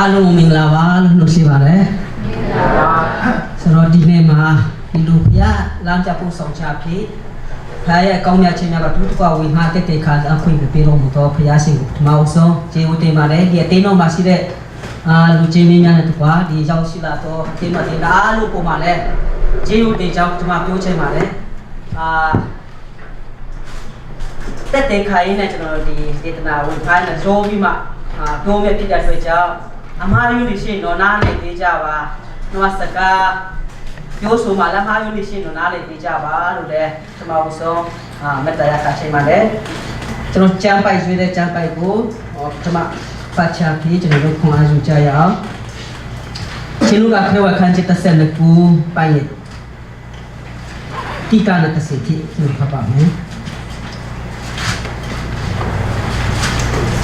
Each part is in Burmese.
Alu minglawa lu nusibare. Sero dine ma Ilupia lanca pu song chapi. Kaya kau nya cina batu tu kau wihma te kha aku ibu pero muto pia sing mau so je ute mare dia teno masih lu cini nya tu kwa di jauh sila to te ma te da lu po mare je ute jauh cuma pio che mare te khai na chano di setna wu khai na so bi ma do me pit da twai jao ama yu ni shin no na le te ja ba no sakaပြောဆိုမှလည်းမှားယူနေရှင်တို့နားလေပြကြပါလို့လည်းကျွန်တော်ဆုံးမေတ္တာရခချိန်ပါလေကျွန်တော်ကြမ်းပိုက်ဆွေးတဲ့ကြမ်းပိုက်ကိုကျွန်မပတ်ချပြီးကျွန်တော်တို့ခွန်အားယူကြရအောင်ရှင်လူကခေဝခန်းချစ်တဲ့ဆက်လက်ကူပိုင်တိကနာတစီတိကျွန်တော်ဖတ်ပါမယ်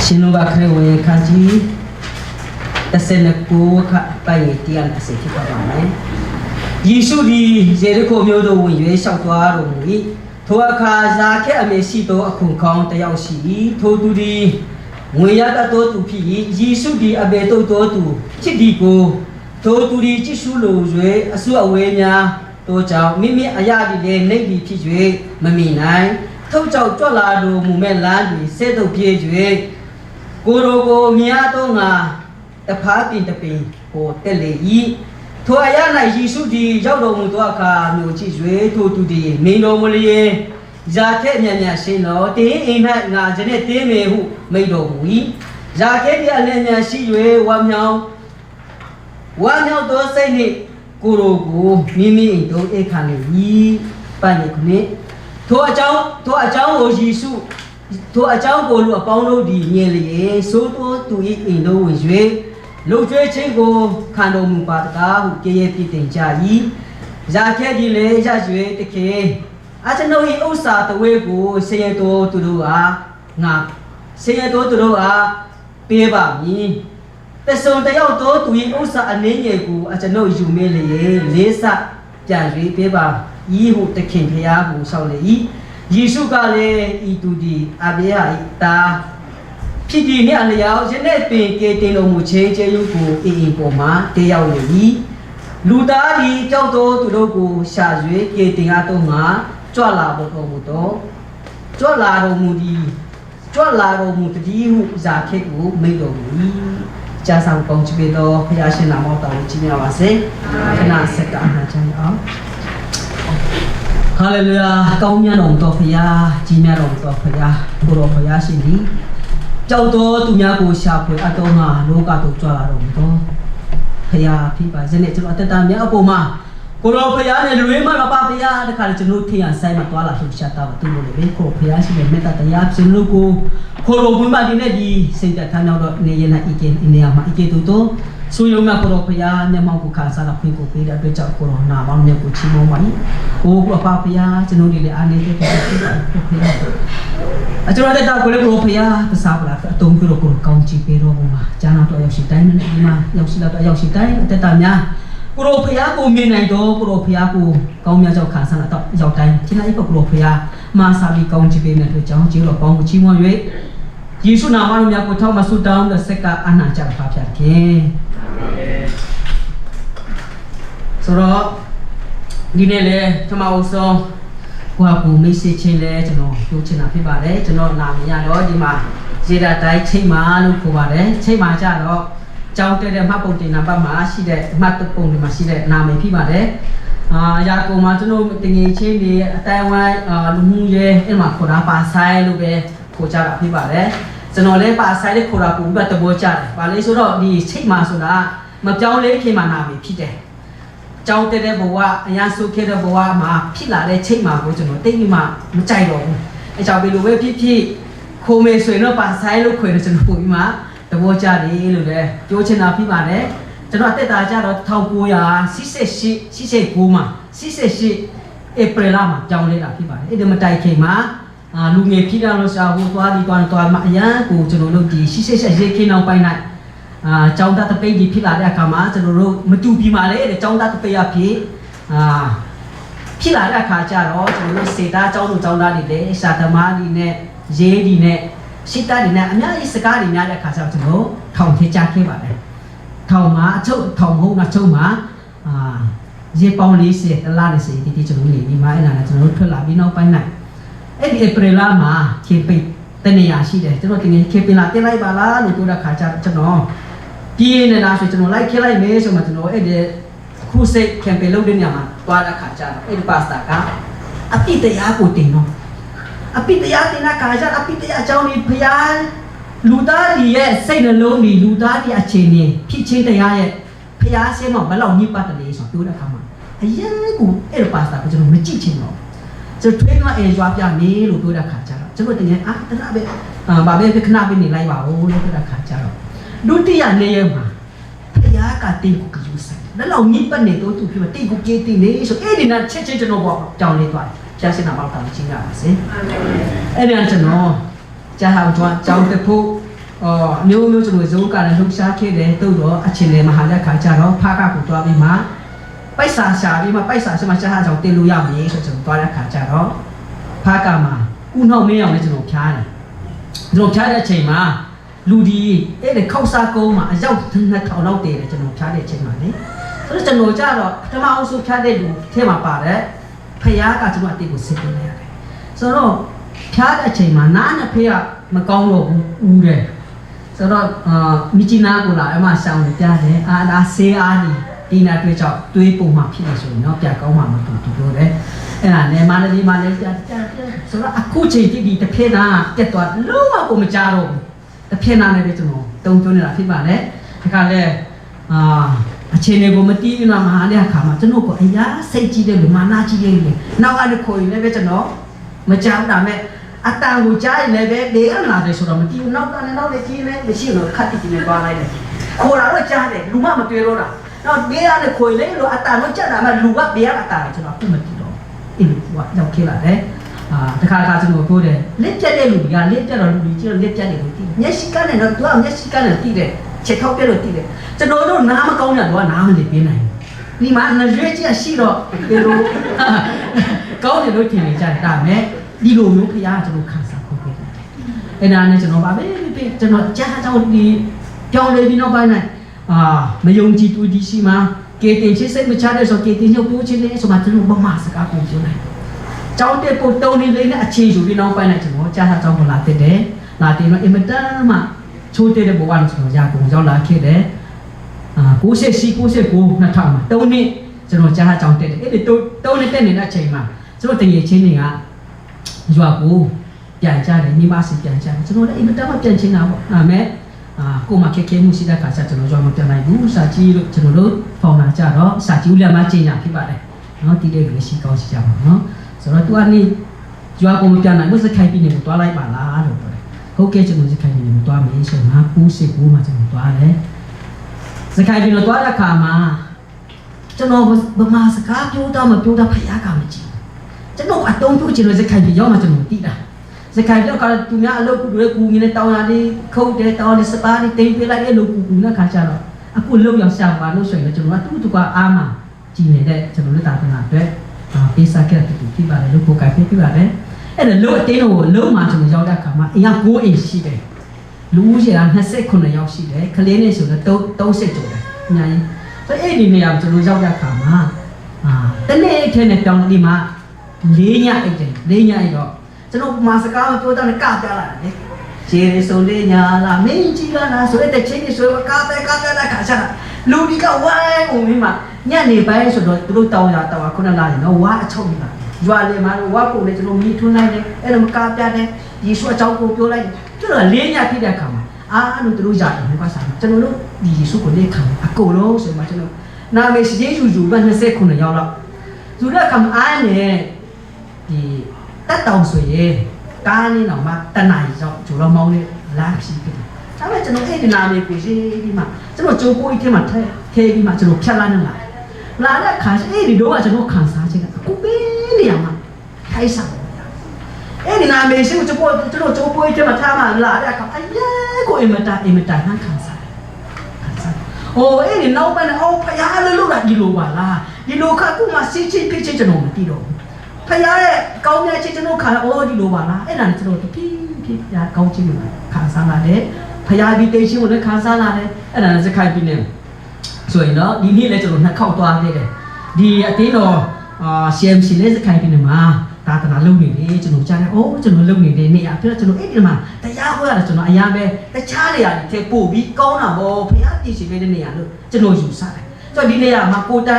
ရှင်လူကခေဝခန်းချစ်တဲ့ဆက်လက်ကူပိုင်တိကနာတစီတိဖတ်ပါမယ်ယေရှုသည်ယေရခုမြို့သို့ဝင်၍လျှောက်သွားတော်မူ၏ထိုအခါဇာခက်အမည်ရှိသောအခွန်ခေါင်းတစ်ယောက်ရှိ၏ထိုသူသည်ငွေရတတ်သောသူဖြစ်၏ယေရှုသည်အဘယ်သို့သောသူဖြစ်သည်ကိုထိုသူသည်ကြည့်ရှုလို၍အဆုအဝေးများတို့ကြောင့်မိမိအရာသည်လည်းနှိပ်ပြီးဖြစ်၍မမိနိုင်ထုတ်ကြောက်ကြွလာတော်မူမဲ့လမ်းသည်ဆဲ့တုပ်ပြေး၍ကိုယ်တော်ကိုမြားသောငါတဖားပြင်တပင်ကိုတက်လေ၏ထိုအရာ၌ယေရှုသည်ရောက်တော်မူသောအခါမျိုးကြည့်၍ထိုသူသည်မင်းတော်မူလျင်ဇာခက်မြတ်မြတ်ရှင်တော်တင်းအိမ်၌ငါယနေ့တင်းမေဟုမိန့်တော်မူ၏ဇာခက်သည်အလင်းမြတ်ရှိ၍ဝမ်းမြောက်သောစိတ်နှင့်ကိုယ်တော်ကိုမိမိအိမ်သို့ဧခံလေ၏ပတ်နေခုနှစ်ထိုအကြောင်းကိုယေရှုထိုအကြောင်းကိုလူအပေါင်းတို့သည်မြင်လျင်သို့သောသူ၏အိမ်သို့ဝင်၍လူကျွေးချင်းကိုခံတော်မူပါတကားဟုကြည်ရပြတင်ကြ၏ဇာခဲဒီလေရရွေတခေအကျွန်ုပ်၏ဥစ္စာတဝဲကိုဆင်းရဲတော်သူတို့အားပေးပါမည်တဆုံတယောက်သောသူ၏ဥစ္စာအနည်းငယ်ကိုအကျွန်ုပ်ယူမေးလျင်လေးဆပြန်၍ပေးပါဤဟုတခင်ဖျားကိုဆောက်လေ၏ယေရှုကလည်းဤသူသည်အဘေယ၏တာဖြစ်ဒီနဲ့အလျောက်ယနေ့ပင်ကေတင်တော်မူခြင်းကျေးဇူးကိုအင်းပေါ်မှာတည်ရောက်နေ၏လူသားသည်ကြောက်တော်သူတို့ကိုရှာ၍ကေတင်အားတော့ငါကြွလာတော်မူတော့ကြွလာတော်မူတည်းဟုဇာခေကိုမိန့်တော်မူ၏ကြာဆောင်ကောင်းချစ်တော်ဘုရားရှင်နာမောတော်ကိုကြီးမြတ်ပါစေခဏစက္ကန့်ချမ်းအောင်ဟာလေလုယာကောင်းမြတ်တော်ဘုရားကြီးမြတ်တော်ဘုရားဘုရားဘုရားရှင်သည်ကြောက်တော်သူများကိုရှာဖွေအတော်ငါလောကသို့ကြွလာတော်မူသောဖရာဖြစ်ပါစေနဲ့ကျွန်တော်အတ္တများအပေါ်မှာကိုတော်ဖရာနဲ့လူရင်းမတော်ပါဖရာတခါလေကျွန်တော်ထင်ရဆိုင်မှာတွာလာလှူရှာတာပါသူတို့လည်းကိုဖရာရှိတဲ့မေတ္တာတရားရှင်လူကိုခေါ်တော်ဘုရားဒီနေ့ဒီစိတ်သက်နောက်တော့နေရနာဤကင်းနေရာမှာဤကဲ့သို့သောဆိုရုံမှာကိုတော်ဖရာမျက်မှောက်ကိုခါစားတော့ခွင့်ကိုပေးတဲ့အတွက်ကြောင့်ကိုတော်နာမောင်းမြတ်ကိုချီးမွမ်းပါ၏ဟိုအဖဖရာကျွန်တော်တို့လည်းအားနေတဲ့ဖြစ်ပါဖရာအကျွန်တော်တက်ကိုလည်းကိုဖရာသစားပလာအတုံးပြတော့ကိုကောင်းချီးပေးတော့မှာဂျာနာတော့ရောက်ရှိတိုင်းနဲ့ဒီမှာရောက်ရှိတော့ရောက်ရှိတိုင်းအတက်တာများကိုဖရာကိုမြင်နိုင်တော့ကိုဖရာကိုကောင်းမြတ်ကြောင့်ခါစားတော့ရောက်တိုင်းဒီနေ့ကိုဖရာမာစာပြီးကောင်းချီးပေးတဲ့အတွက်ကြောင့်ကျေးတော်ပေါင်းကိုချီးမွမ်း၍ယေရှုနာမတော်မြတ်ကိုထောက်မဆုတောင်းတဲ့စက္ကအနာကြပါဖျားခင်ဆိုတော့ဒီနေ့လေကျွန်မအောင်ဆုံးကိုယ့်ကိုမိတ်ဆက်ချင်းလဲကျွန်တော်ပြောချင်တာဖြစ်ပါတယ်ကျွန်တော်နာမည်ရတော့ဒီမှာရေတာတိုင်းချိန်မာလို့ခေါ်ပါတယ်ချိန်မာကြတော့ကြောင်းတဲ့မှတ်ပုံတင်နံပါတ်မှာရှိတဲ့မှတ်ပုံတွေမှာရှိတဲ့နာမည်ဖြစ်ပါတယ်ရာကုန်မှာကျွန်တော်တင်ငယ်ချင်းတွေအတိုင်းဝိုင်းလူမှုရေးအဲ့မှာခေါ်တာပါဆိုင်လို့ပဲခေါ်ကြတာဖြစ်ပါတယ်ကျွန်တော်လည်းပါဆိုင်လေးခေါ်တာပုံပြီးတော့တဘောကြတယ်ပါလေဆိုတော့ဒီချိန်မာဆိုတာမပြောင်းလဲခင်မှာနာမည်ဖြစ်တယ်ကြောင်းတဲ့ဘဝအရာဆုခဲ့တဲ့ဘဝမှာဖြစ်လာတဲ့ချိန်မှာကိုကျွန်တော်တိတ်ပြီးမှမကြိုက်တော့ဘူးအဲကြောင့်ဘယ်လိုပဲဖြစ်ခိုးမေဆိုရင်တော့ပါဆိုင်လို့ခွေတယ်ကျွန်တော်ပုံပြီးမှတဘောကြတယ်လို့လည်းပြောချင်တာဖြစ်ပါတယ်ကျွန်တော်အသက်တာကြတော့1989မှာ88ဧပြီလမှာကြောင်းလဲတာဖြစ်ပါတယ်အဲ့ဒီမတိုင်ခင်မှာလူငယ်ဖြစ်တာလို့ဆိုဟိုသွားမှာအရာကိုကျွန်တော်တို့ဒီ88ရေခင်းအောင်ပိုင်းလိုက်ကျောင်းသားတပိတ်ကြီးဖြစ်လာတဲ့အခါမှာကျွန်တော်တို့မတူပြီးမှလေတဲ့ကျောင်းသားတပိတ်ရဖြစ်လာတဲ့အခါကျတော့ကျွန်တော်တို့စေတာကျောင်းသူကျောင်းသားတွေလည်းစာသမားတွေနဲ့ရေးတွေနဲ့ရှိတာတွေနဲ့အများကြီးစကားတွေများတဲ့အခါကျတော့ကျွန်တော်ထောင်ထကြခဲ့ပါတယ် เท่ามาเช่าเท่าหงนะเช่ามาเย่ปองลีเสียตลาดเสียที่จะรู้นี่มีมาไอ้นั่นจะรู้เพื่อหลับพี่น้องไปไหนไอ้เอเปรล่ามาเคไปเตนี่ยาชีเดจะรู้ที่นี่เคไปลาเตไลบาลาหรือตัวราคาจะน้องพี่เนี่ยนะส่วนจะน้องไล่เคไล่เมย์ส่วนมาจะน้องไอ้เดคู่เซ็กเคไปเล่าเรื่องยามันตัวราคาจะไอ้ปาสตากาอภิตยากูติงน้องอภิตยาตินาคาจะอภิตยาเจ้านี่พยานลูดาดีเย่เส้นโลนี่ลูดาดีอาเชนี่พี่เชนตยาเย่พยาเสียมันเราหยิบปัตตานีส่วนตัวราคามันไอ้ยันกูไอ้ปาสตากูจะน้องไม่จีเชนน้องจะช่วยมาเอจวบยามีลูตัวราคาจะจะรู้ที่นี่แต่ละเบบาเบไปขนาดเป็นนี่ไรวะโอ้ลูตัวราคาจะดูที่อย่างนี้มาพยากาติงกูกิวใส่แล้วเราหยิบปันเนี่ยตัวถูกพิมพ์ติงกูเกติงเนี่ยส่วนนี่นั่นเช่นจะน้องบอกเจ้าเนี่ยตัวเจ้าเสนาบาลตามจริงอ่ะสิไอ้เนี่ยจะน้องจะหาจวนเจ้าแต่ผู้မျိုးจะรู้การลูกชาเคเดตัวรออาชีพมหาลัยขายจานเราพากาปุตัวบีมาไปสาชาบีมาไปสาสมาจะหาเจ้าเตลูยามีส่วนจะตัวแล้วขายจานเราพากามากู้นอกไม่เอาในจะหลบช้าเนี่ยหลบช้าได้เฉยมาลูดีเอ๊ะเด็กเข้าซาโกมาเจ้าถึงนัดเขาเล่าเตะจะหลบช้าได้เฉยมาเนี่ยแล้วจะหลบช้าหรอถ้ามาเอาสุช้าได้ดูเทมาป่าแล้วพยากาจะมาตีบุษเป็นอะไรส่วนเราช้าได้เฉยมาน้าเนี่ยพยามาเกาหลบอูเลยဆိုတော့မြစ်ကြီးနားကိုလာအမှဆောင်းနေကြတယ်ဒါဆေးအားဒီနာတွေ့ကြောက်တွေးပုံမှဖြစ်နေဆိုရင်တော့ပြကောင်းမှမတူပြောတယ်အဲ့ဒါနဲ့မာလေးကြာဆိုတော့အခုချိန်ဒီတစ်ဖက်နာပြတ်သွားလုံးဝကိုမကြတော့ဘူးတစ်ဖက်နာနဲ့ပဲကျွန်တော်တုံးပြောနေတာဖြစ်ပါလေဒီခါလဲအခြေအနေကိုမတီးပြီးတော့မဟာတဲ့အခါမှာကျွန်တော်ကအရာစိတ်ကြီးတယ်လို့မာနာကြီးတယ်လေနောက်အဲ့ခေါ်ရင်လည်းပဲကျွန်တော်မကြောက်တာမဲ့အတန်ကိုကြားရင်လည်းပဲဘေးကလာတယ်ဆိုတော့မတီးဘူးနောက်ကနေနောက်လည်းကြီးနေမရှိတော့ခတ်တိနေသွားလိုက်တယ်ခေါ်လာတော့ကြားတယ်လူမမတွေ့တော့တာနောက်ဘေးကနေခေါ်လေလို့အတန်တော့ကြားတာမှလူကဘေးကအတန်ကျွန်တော်အခုမတီးတော့အဲ့လိုကရောက်ခဲ့လာတယ်တခါကျွန်တော်ပြောတယ်လက်ပြက်တဲ့လူကလက်ပြက်တော့လူကြီးကျတော့လက်ပြက်တယ်လို့တီးမျက်စိကနဲ့တော့သူကမျက်စိကနဲ့တီးတယ်ချက်ထောက်ပြက်လို့တီးတယ်ကျွန်တော်တို့နားမကောင်းတာတော့နားမလည်ပေးနိုင်ဒီမှာနရွေးကြီးရှိတော့ဒီလိုကောင်းတယ်လို့ထင်နေကြတယ်ဒါမဲ့ဒီလိုမျိုးဖရားကျွန်တော်ခံစားဖို့ဖြစ်တယ်အဲ့ဒါနဲ့ကျွန်တော်ဗာပဲကျွန်တော်ကြားကြောင်းဒီကြောင်းလေးပြီးနောက်ပိုင်းနဲ့မယုံကြည်သူဒီရှိမှာကေတင်ချင်းစိတ်မချတဲ့ဆိုကေတင်ညှုပ်ပိုးချင်းလေးဆိုမှကျွန်တော်ဘာမှစကားပြောနိုင်ကြောင်းတဲ့ပို့တုံးလေးလေးနဲ့အခြေယူပြီးနောက်ပိုင်းနဲ့ကျွန်တော်ကြားကြောင်းကိုလာတက်တယ်လာတင်တော့အင်မတန်မှချိုးတဲ့ဘဝနဲ့ကျွန်တော်ရာကုန်ရောက်လာခဲ့တယ်98 2000မှာ3နှစ်ကျွန်တော်ကြားကြောင်းတက်တယ်အဲ့ဒီ3နှစ်တက်နေတဲ့အချိန်မှာကျွန်တော်တငယ်ချင်းတွေကရွာကိုပြန်ကြတယ်မိမစီပြန်ကြတယ်ကျွန်တော်လည်းအိမ်မတက်မှပြန်ချင်းတာပေါ့ဒါမဲ့ကိုမခက်ခဲမှုရှိတဲ့ခါကျကျွန်တော်ရွာမပြန်နိုင်ဘူးစာကြီးလို့ကျွန်တော်တို့ဖောင်လာကြတော့စာကြီးဦးလည်းမကျင်းညာဖြစ်ပါတယ်နော်တီးတဲ့လူရှိကောင်းရှိကြပါနော်ဆိုတော့သူကနေရွာကိုမပြန်နိုင်ဘူးစခိုင်ပြည်နယ်ကိုတွားလိုက်ပါလားလို့ပြောတယ်ဟုတ်ကဲ့ကျွန်တော်စခိုင်ပြည်နယ်ကိုတွားမယ်ဆိုတော့99မှာကျွန်တော်တွားတယ်စခိုင်ပြည်နယ်တွားတဲ့ခါမှာကျွန်တော်ဗမာစကားပြောတော့မပြောတော့ဖယားကမကြည့်ကျွန်တော်အတုံးပြုချင်လို့စခိုင်ပြည်ရောက်မှကျွန်တော်သိတာစခိုင်ပြောက်ကသူများအလုပ်ကူတွေကူနေတောင်းရလေးခုတ်တယ်တောင်းတယ်စပါးတွေတိမ်ပေးလိုက်တဲ့လူကူနဲ့ခါကြတော့အခုလုံရောက်ရှာပါလို့ဆိုရင်ကျွန်တော်ကတူကအားမကြည်နေတဲ့ကျွန်တော်တို့တာသနာအတွက်ပေးစားခဲ့တဲ့တူဖြစ်ပါတယ်လို့ကိုယ်ကပြပါတယ်အဲ့ဒါလို့အတင်းတော့လုံးမှကျွန်တော်ရောက်တဲ့အခါမှာအင်က9အိမ်ရှိတယ်လူဦးရေက29ယောက်ရှိတယ်ကလေးနဲ့ဆိုတော့30ကျော်တယ်အများကြီးဆိုအဲ့ဒီနေရာကျွန်တော်ရောက်တဲ့အခါမှာတနေ့ထဲနဲ့ပြောင်းဒီမှာ4ညအိတ်တယ်4ညအိတ်တော့ကျွန်တော်မာစကားပြောတော့ကပြလာတယ်ခြေရဆို4ညလာမင်းကြီးလာဆိုတဲ့ချင်းကြီးဆိုကပဲလာခါချာလူဒီကဝိုင်းဦးမင်းမညနေပိုင်းဆိုတော့သူတို့တောင်းရတော့ခုနလာရင်တော့ဝါအချုပ်နေတာရွာလေမှာဝါကိုလည်းကျွန်တော်မီးထွန်းလိုက်တယ်အဲ့လိုမကပြတယ်ယေရှုအကြောင်းကိုပြောလိုက်တယ်သူတို့4ညဖြစ်တဲ့အခါမှာလို့သူတို့ရတယ်ဘာသာကျွန်တော်တို့ဒီယေရှုကိုလက်ခံအကုန်လုံးဆိုမှကျွန်တော်နာမည်ရှိယူက29ရောက်လောက်သူတို့ကအားနဲ့ဒီတက်တောင်ဆိုရင်ကားလေးတော့မှတနင်္လာရီရောက်ကျတော့မောင်းလေးလာဖြစ်တယ်ဒါပေမဲ့ကျွန်တော်အဲ့ဒီနာမည်ကိုရေးပြီးမှကျွန်တော်ကြိုးပိုးကြီးထဲမှာထဲပြီးမှကျွန်တော်ဖြတ်လာနေလာတဲ့ခါအဲ့ဒီတော့ကကျွန်တော်ခံစားချင်တာအခုပေးနေရမှာထိုက်ဆောင်အဲ့ဒီနာမည်ရှိကိုကျွန်တော်ကြိုးပိုးကြီးထဲမှာထားမှလာတဲ့အခါအရေးကိုအင်မတန်နှံခံစားโอ้เอ้นี่နောက်ပိုင်းအော်ဖယားလို့လာဒီလိုပါလားဒီလိုခါကူမှစီးချင်းဖြစ်ချင်းကျွန်တော်မသိတော့ဘူးဖယားရဲ့ကောင်းမြတ်ချင်းကျွန်တော်ခါအော်ဒီလိုပါလားအဲ့ဒါနဲ့ကျွန်တော်တဖြည်းဖြည်းကောင်းချင်းလို့ခါစားလာတယ်ဖယားဒီတေးချင်းကိုလည်းခါစားလာတယ်အဲ့ဒါနဲ့စခိုင်ပြီးနေ สวยเนาะดีนี่เลยจะหลุดนักเข้าตัวได้เลยดีอาทิตย์เนาะCMC เลยจะใครเป็นมาตาตนาลูกนี่จะหนุนใจโอ้จะหนุนลูกนี่เนี่ยเพื่อจะหนุนเอ๊ะมาแต่ยากว่าจะหนุนอายาเบแต่ชาเลยอ่ะเทปูบีก้อนอ่ะโบพยาตีสิเบเดเนี่ยลูกจะหนุนอยู่ซะเลยจนดีเนี่ยมาโกแต่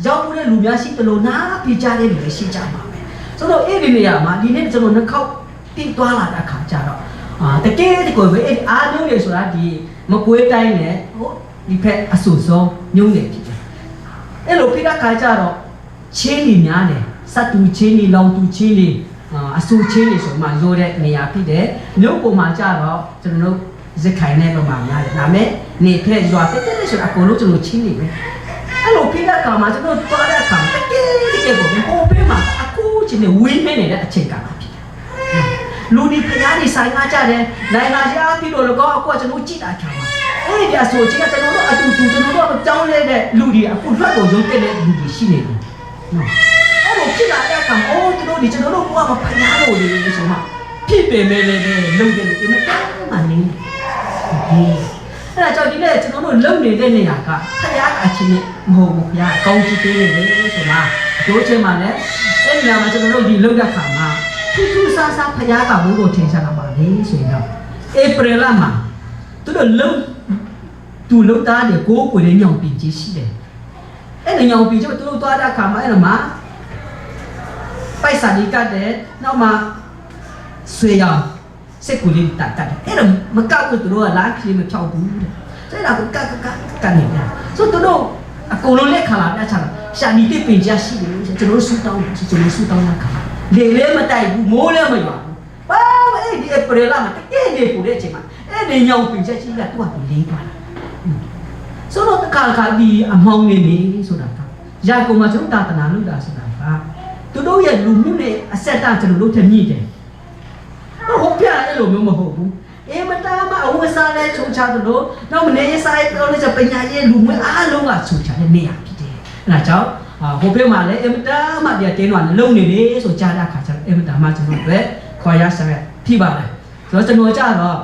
ยาวเลยลูกยาสิตโลน่าพิจารณาเลยสิจ้ามาสำหรับเอ๊ะดีเนี่ยมาดีเนี่ยจะหนุนนักเข้าตีตัวละตาขาจ้าเราแต่เก๋ที่กูเว้ยอาโยเนี่ยสุดาดีมาคุยได้เนี่ยโอ้ดีเพอสุดโซยุ่งเนี่ยพี่เอ๊ะลูกพี่รักขาจ้าเราเชนี่เนี่ยเนี่ยสัตว์เชนี่ลองตูเชนี่อสุเชนี่ส่วนมาโยเดเนี่ยพี่เด้เนื้อปูมาจ้าเราจะนู้จะขายในประมาณนั้นนะแม่เนี่ยเพลย์จวบเต้ๆส่วนอากงลูกจะนู้เชนี่ไหมเอ๊ะลูกพี่รักขามาจะนู้ตัวได้ขาแต่เก๋ที่เก๋บอกเนี่ยโอ้เป้มาอากูจะเนี่ยวิ่งไม่เนี่ยเช่นกันพี่ลูกนี่พยานี่สายงาจ้าเนี่ยนายงาจ้าพี่โดนแล้วก็อากูจะนู้จีดอาชามาเอ้ยเดี๋ยวส่วนจีจะนู้อาตูจะนู้ก็เจ้าเลยเนี่ยลูกดีอากูรักตัวโยนเต้เนี่ยลูกดีชิเนี่ยအဲ့လိုဖြစ်လာတဲ့အခါအိုးတို့ဒီကျွန်တော်တို့ဘုရားမှာဖျားလို့လေဆိုမှဖြစ်ပေမဲ့လည်းလုံတယ်လို့ဒီမတောင်းမှနေအဲ့ဒါကြောင့်ဒီနေ့ကျွန်တော်တို့လုံနေတဲ့နေရာကဖျားအချင်းနဲ့မဟုတ်ဘူးဗျာကောင်းချီးပေးနေတယ်ဆိုမှတို့ချင်းမှလည်းအဲ့ဒီနေရာမှာကျွန်တော်တို့ဒီလုံတဲ့အခါမှာထူးထူးဆန်းဆန်းဖျားကဘုရားထင်ရှားလာပါလေဆိုရင်တော့ဧပြီလမှာသူတို့လုံသားတွေကိုကိုယ်နဲ့ညောင်ပြင်ကြီးရှိတယ်အဲ့ဒီညောင်ပြင်ကြီးတို့သွားတဲ့အခါမှာအဲ့တော့မှာไปสานิกัดเด้นอกมาสวยยาวเสกุลินตัดกันเอ๊ะมันก้าวไปตัวล้างครีมมันชอบบู๊ใช่เราก็กันเนี่ยส่วนตัวนู้นกูรู้เล็กขนาดนี้ฉันชาดีที่เป็นเจ้าชีวิตจะรู้สู้ต้องนะค่ะเล่มาแต่บูโม่เล่มาอยู่ว้าวเอ๊ะดีเอเปรล่ามันเอ๊ะดีกูเล่ใช่ไหมเอ๊ะดียาวเป็นเจ้าชีวิตตัวเป็นเลี้ยงตัวส่วนเราตะการดีอ่ะมองนี่สุดาครับยากูมาจุดตาตนาลุดาสุดาครับตัวတို့ရဲ့လူမျိုးနဲ့အဆက်တာကျွန်တော်တို့ထမြင့်တယ်။ဟုတ်ပြအဲ့လိုမျိုးမဟုတ်ဘူး။အေးမတားမအဝတ်စားလဲချုံချတယ်လို့နောက်မနေရေးစားပြောလို့ဆိုပညာရေးလူမျိုးအားလုံးကချုံချတဲ့နေရာဖြစ်တယ်။အဲ့ဒါကြောင့်ဟိုပြမှာလဲအမတားမပြတင်းတော့လုံနေလေဆိုကြားတဲ့အခါကျတော့အမတားမကျွန်တော်တို့ခေါ်ရဆက်ဖြစ်ပါလေ။ဆိုတော့ကျွန်တော်ကြတော့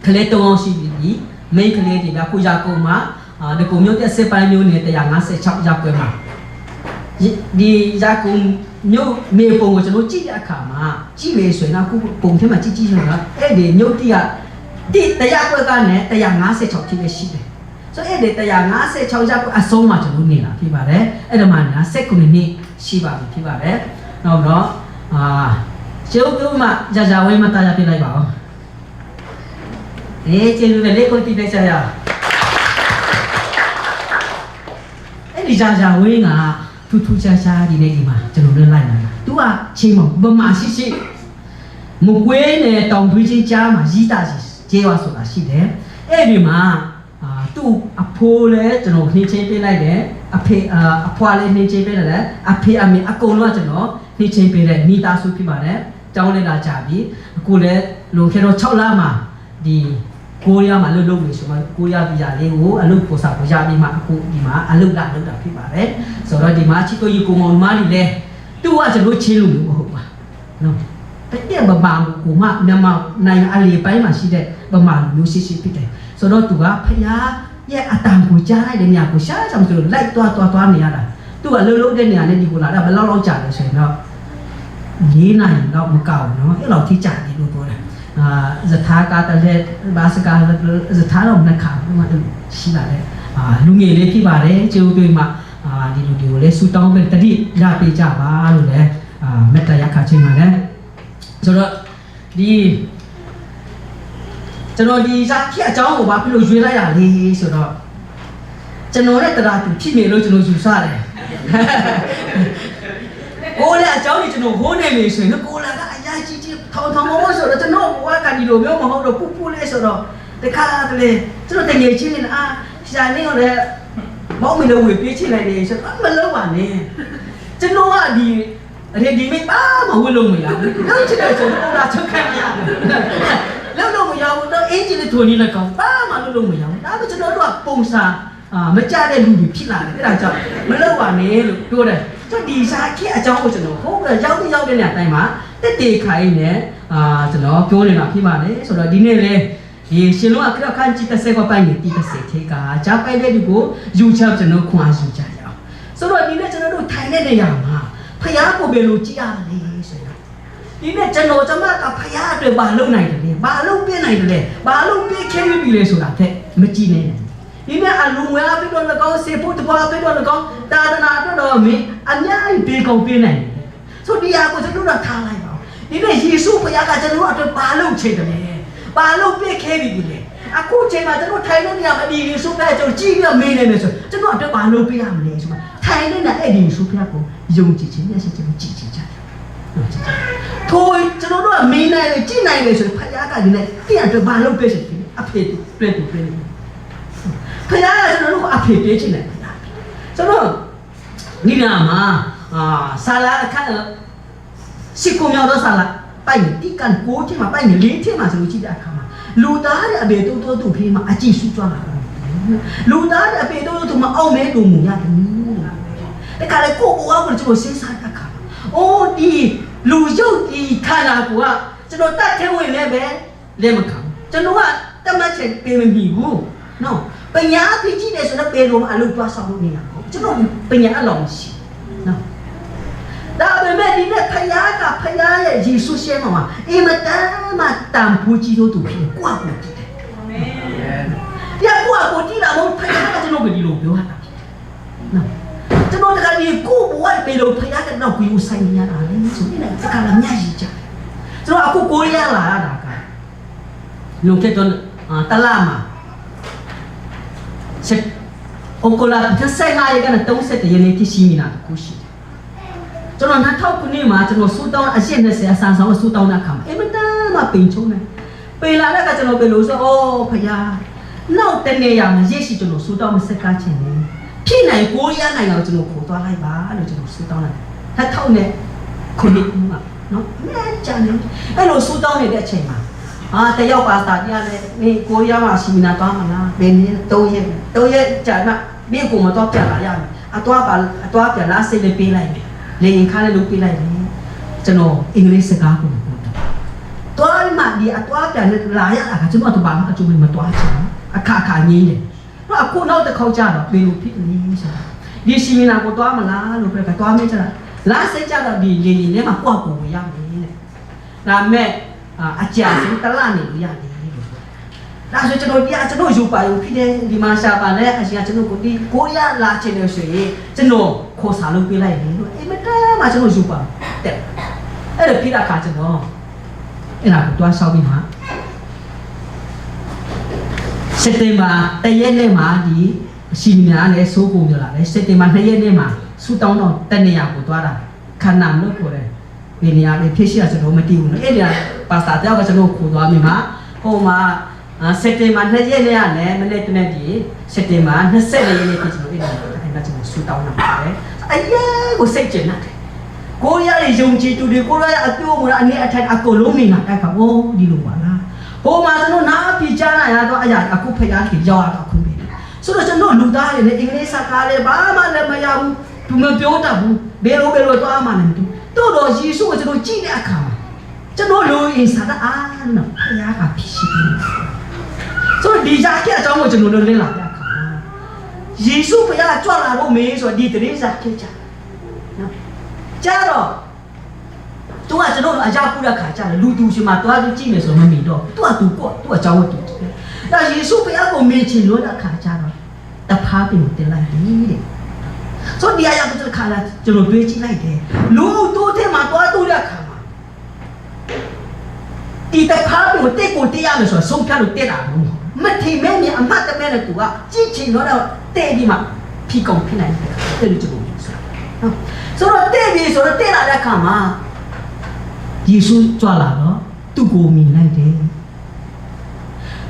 ကလေးတောင်းရှိပြီမိန်းကလေးတွေကခုရကုန်းမှာဒီကုံမျိုးတဲ့စစ်ပိုင်းမျိုးနဲ့156ရောက်ွယ်မှာဒီဇာကုံမျိုးမေပုံကိုကျွန်တော်ကြည့်တဲ့အခါမှာကြည့်လေဆိုရင်အခုပုံထဲမှာကြည့်ဆိုတာအဲ့ဒီမျိုးတိကတရားကွက်ကနဲ့156ဖြစ်ရှိတယ်ဆိုအဲ့ဒီ156ရောက်အဆုံးမှာကျွန်တော်နေတာဖြစ်ပါတယ်အဲ့ဒါမှညာ19နှစ်ရှိပါပြီဖြစ်ပါတယ်နောက်တော့ကျုပ်တို့မှကြာဝဲမတာရပြလိုက်ပါဦးကျေးဇူးနဲ့လေးကိုတိလိုက်ရအဲ့ဒီကြာဝဲကထူးထူးခြားခြားဒီနေ့ဒီမှာကျွန်တော်လွတ်လိုက်လာတာ။ तू ကချိန်မဗမာရှိမကွေးနဲ့တောင်ထွေးချင်းကြားမှာရီးတာကျေးဝါဆိုတာရှိတယ်။အဲ့ဒီမှာသူ့အဖိုးလည်းကျွန်တော်နှင်းချင်းပေးလိုက်တယ်။အဖွာလည်းနှင်းချင်းပေးလိုက်တယ်။အဖေအမေအကုန်လုံးကကျွန်တော်နှင်းချင်းပေးတဲ့မိသားစုဖြစ်ပါတယ်။ကျောင်းလည်းလာကြပြီ။အခုလည်းလုံခဲ့တော့6လမှာဒီကိုရီးယားမှာလုပ်နေဆိုမှကိုရီးယားဗီဇာလေးကိုအလုပ်ပို့စာပို့ရပြီးမှအခုဒီမှာအလုပ်လုပ်တာဖြစ်ပါတယ်ဆိုတော့ဒီမှာချီကိုယူကိုမောင်မားလေးလဲသူ့ကကျွန်တော်ချင်းလို့မဟုတ်ပါနော်တဲ့ဗမာကူမမြန်မာနိုင်ငံအလီပိုင်းမှာရှိတဲ့ဗမာမျိုးရှိဖြစ်တယ်ဆိုတော့သူကဖျားရဲ့အတန်ကိုကြားလိုက်တဲ့ညကိုရှားချောင်ဆိုလို့လိုက်သွားနေရတာသူကလှုပ်တဲ့နေရာနဲ့ဒီကိုလာတာဘယ်လောက်ကြာလဲဆိုရင်တော့4နိုင်တော့မကောက်နော်အဲ့လောက်ထိကြာတယ်လို့ပြောတယ်สถาการแต่บาสการสถานเรานักข่าวมาရှိလာတယ်လူငယ်လေးဖြစ်ပါတယ်ကျေဦးတွေမှာဒီလူတွေကိုလည်းဆူတောင်းပြီးတတိရပေးကြပါလို့လည်းမေတ္တာရက်ခါချင်းပါလေဆိုတော့ဒီကျွန်တော်ဒီစားဖြစ်အကြောင်းကိုဘာဖြစ်လို့ရွေးလိုက်ရလဲဆိုတော့ကျွန်တော်နဲ့တရားသူဖြစ်နေလို့ကျွန်တော်ယူဆတယ်ကိုလည်းအကြောင်းကြီးကျွန်တော်ဟိုးနေပြီဆိုရင်ကိုလည်းကအရာကြီးထောင်မိုးဆိုတော့ကျွန်တော်ဘဝကဒီလိုမျိုးမဟုတ်တော့ပူလေးဆိုတော့တခါတလေကျွန်တော်တငယ်ချင်းနဲ့ရှာနေတော့လည်းမောက်မလို့ဝေးပြေးချလိုက်တယ်ဆိုတော့မလုပ်ပါနဲ့ကျွန်တော်ကဒီရေဒီမိပါမဝလို့မရဘူးလောက်ချင်တယ်ကျွန်တော်ကချုပ်ခံရလောက်လို့မရဘူးတော့အင်ဂျင်လေးထိုးနေလိုက်ကောင်ပါမလို့မရဘူးဒါပေမဲ့ကျွန်တော်တို့ကပုံစံမကြတဲ့လူတွေဖြစ်လာတယ်အဲ့ဒါကြောင့်မလုပ်ပါနဲ့လို့ပြောတယ်ကျွန်တော်ဒီစားခေအကြောင်းကိုကျွန်တော်ဟုတ်ကဲ့ရောက်တဲ့နေရာတိုင်းမှာတက်တေခိုင်းနေကျွန်တော်ပြောနေတာဖြစ်ပါတယ်ဆိုတော့ဒီနေ့လေ 이 신호가 그렇게 한 짓다 세고 빨리 뛰다 세태가 자 빨리 되고 유치합자는 공화주자야. 서로 니네 저는 타이네네 야마 파야고 별로 찌야래. 니네 저는 오자마자 파야들 말로 나이들래 말로 빼 나이들래 말로 빼 캐리비래 소라테 멋지네. 니네 알루야 앞에 돌아가 세포트 앞에 돌아가 다다나도 미 안냐이 빼고 빼 나이. 소리하고 저는 타라이 봐. 니네 예수 파야가 저는 앞에 말로 채들래 말로 빼 캐리비래. 아고 제가 저는 타이네네 야마 니 예수 파야 저 찌려 메네면서 저는 앞에 말로 빼 하면 돼. 타이네나 에디 예수 파야고 용지지 내서 좀 지지자. thôi cho nó là mì này chi này này rồi phải giá cả như này tiền được bao lâu bây giờ thì áp hết lên phải giá cho nó áp hết đấy chi này cho nó như nào mà salad khác nữa xích cùng nhau đó salad bay những tí cần cố chứ mà bay những lý thế mà rồi chi đã không mà lú đá là bề tôi tụ phi mà chỉ suy cho là lú đá là bề tôi tụ mà ông mấy đồ mù nha cái cái này cô bố ông cho sinh sản cả ô đi lù dâu đi khai là của cho nó ta theo người này bé lên mà khám cho nó tâm là chạy về mình bị ngu nó bây giờ thì chỉ để cho nó về rồi mà lù qua sau lúc này cho nó bây giờ lòng xí nó đã về mẹ đi này phải giá cả phải giá là gì số xe mà em mà tạm phu chi đâu tụ phi qua của chị ya qua của chị là một phải giá cho nó phải đi lù biểu hả nó cho nó là đi cô bố ấy bây giờ phải giá cái nào quý u xanh nhà nào đấy số này sẽ cả làm nhà gì chứ cho nó aku cố ya là đã cả lúc cái tuần ta làm mà sẽ ông cô là thứ sai ngay cái này tông sẽ tự nhiên thì xí mình là cố xí cho nó thao cái này mà cho nó số tao à hiện tại sẽ sang sáu số tao na khám em mà bình chỗ này bây là cái cho nó bây giờ ô phải giá nào tên này mà dễ xí cho nó số tao mà sẽ cá chén này khi này cố ya này ở trong khổ toa hai bá rồi trong số tao này thắt thâu này khổ định không ạ nó nghe chả nên cái đồ số tao này để chạy mà tại do bà ta đi này cố ya mà xí na toa mà na bên tôi chạy mà biết cùng mà toa chạy lại ya toa chạy lại sẽ lên pin lại lên khá là đúng pin lại cho nó English cả cùng toa mà đi toa chạy lại ya chúng mà tụi bạn chúng mình mà toa chạy khá nhỉ này nó aku nào tự khâu cha đó belu phi ni sao đi xin nào của toa mà lá lúc cái toa mấy cha lá sẽ cha là đi đi nếu mà qua của người này là mẹ cha sẽ ta la này người này đã rồi cho nó đi cho nó giúp bài phi này đi mà sao bà này cho nó cũng đi cố ya là trên nó sấy cho nó khó xả luôn phi này em mà cho nó giúp bà đấy ấy là phi đã cả cho nó ấy là toa sau đi hả September tay này mà đi xin nhà này số cùng rồi là September tay này mà số tao nó tay này của tôi là khăn nằm nó của đấy bên nhà bên phía sau cho nó mới tiêu nó ấy là pasta theo cái cho nó của tôi mình mà hôm mà September tay này mình lấy cái này đi September nó sẽ lấy cái cho nó đi là cho nó số tao nằm đấy ấy của sẽ chuyện này cô ya đi dùng chỉ tụi đi cô ya tiêu một anh ấy thành aku lố mình là cái không ô đi luôn mà hôm mà cho nó ná phi cha này à, tôi à aku phải ăn thịt giò à không biết, số đó cho nó lùi ra này, English cả này, ba mà này mà ya, tụi mình biểu ta bu, belo tôi mà này, tôi đó gì số cho nó chỉ để ăn, cho nó lùi in sao đó ăn nó, phải ăn cả phi xí, số đi ra kia cho nó lên lại ăn, gì số phải ăn cho là nó mấy rồi đi từ đấy ra kia cha đó tôi cho nó ở gia phụ là khả cha là lưu tu mà tôi ăn chi này rồi mà mình đó tôi cháu tôi là Giêsu phải ăn của mình chỉ nói là khả cha đó tập phá bị một tiền lại đi số đi ai cũng cho khả là cho nó về chỉ lại thế lưu tu thế mà tôi là khả mà đi tập phá bị một tết của tết ăn rồi xong cả được tết à mất thì mẹ mình mất cái mẹ là tôi chỉ nói là tết đi mà phi công phi này tết được cho nó số đó tết đi số đó tết là khả mà Giêsu cho là đó tu của mình này thế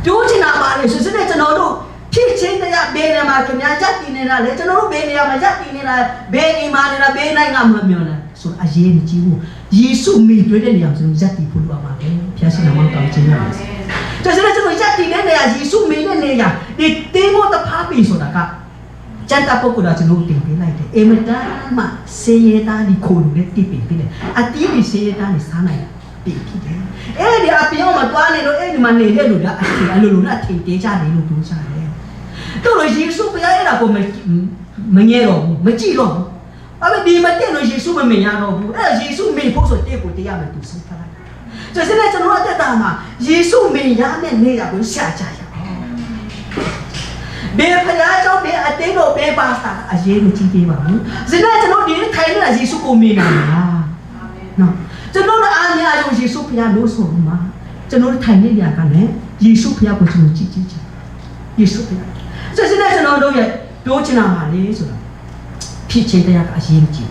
Chúa chỉ nào mà để sự này cho nó đủ khi trên đây là bên này mà cái nhà chắc đi này là lấy cho nó đủ bên này mà chắc đi này là bên này mà này là bên này ngầm ngầm nhiều này số ajen chiu Giêsu mình đối đến điểm rồi chắc đi phụ vào mà cái phía sau nào cầm trên này cho nên cho nó chắc đi này là Giêsu mình này là để tìm một tập pháp bị số đó cả chân ta có cuộc chuyện tìm cái này thì em ta mà xe ta đi khôn để tìm cái này à tí đi xe ta đi sáng này ปีพี่เอ๊ะดิอาปีเอามาตัวนี่โลเอ๊ะดิมันเนี่ยโลละอะโลละทิ้งเตจานี่โลดูซาเลยตัวโลเยซูพยาเอ๊ะล่ะก็ไม่เงี้ยหรอกไม่จี้หรอกเอาไปดีมาเต้นโลเยซูมันไม่ยาหรอกเอ๊ะเยซูไม่พอสเต้กูเตยามันดูสิพะละจะเสนอจะรู้ว่าแต่ตามาเยซูไม่ยาเนี่ยเนี่ยกูเสียใจเบพยาเจ้าเบอเตโลเบบาสตาอาเยนูจีเบบ้างเสนอจะรู้ดีไทยนี่เยซูกูมีนาเนาะจะรู้ว่าอันนี้อาจจะเยซูพยาโลสมมาจะรู้ไทยนี่อยากกันเนี่ยเยซูพยากูจะรู้จีเยซูพยาจะเสนอจะรู้ด้วยပြောချင်တာပါလေဆိုတာဖြစ်ချင်းတရားကအရေးကြီး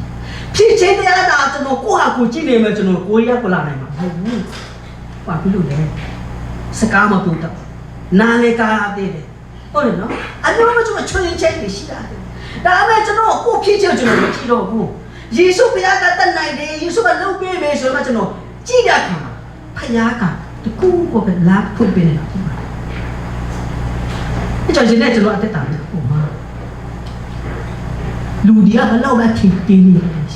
ဖြစ်ချင်းတရားကကျွန်တော်ကိုဟာကိုကြည့်နေမှကျွန်တော်ကိုရီးယားကိုလာနိုင်မှာမဟုတ်ဘူး။ဘာဖြစ်လို့လဲ။စကားမပူတော့နားလေကားသေးတယ်။ဟုတ်တယ်နော်။အမျိုးမျိုးကျွန်တော်ချွင်းချင်းတွေရှိတာ။ဒါပေမဲ့ကျွန်တော်ကိုဖြစ်ချင်းကျွန်တော်မကြည့်တော့ဘူး။ယေရှုဘုရားကတတ်နိုင်တယ်။ယေရှုကလုပ်ပေးမယ်ဆိုမှကျွန်တော်ကြည့်ရခါဘုရားကတကူကိုပဲလာဖွင့်ပေးနေတာပေါ့။အဲ့ကြောင့်ဒီနေ့ကျွန်တော်အသက်တာပဲဟိုမှာလူတွေကဘလောက်ပဲထင်သေးနေတယ်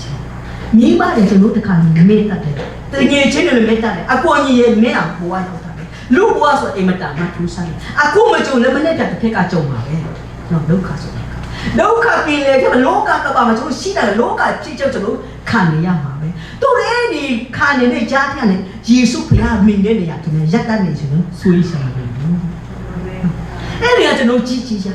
မိမတွေကျွန်တော်တခါမေ့တတ်တယ်တငယ်ချင်းတွေလည်းမေ့တတ်တယ်အကွန်ကြီးရဲ့မေ့အောင်ဘဝရောက်တာပဲလူဘဝဆိုအိမ်မတာမှထူးဆန်းတယ်အခုမကြုံလည်းမနဲ့တစ်ဖက်ကကြုံပါပဲတော့ဒုက္ခဆိုတာဒုက္ခပင်လေကလောကကပါမှာကျွန်တော်ရှိတယ်လောကဖြစ်ချက်ကျွန်တော်ခံနေရမှာပဲတို့လည်းဒီခံနေတဲ့ကြားထက်နဲ့ယေရှုဖခင်မြင်တဲ့နေရာကျွန်တော်ရက်တတ်နေရှင်ဆွေးဆောင်တယ်အဲ့ဒီကကျွန်တော်ကြည့်ရ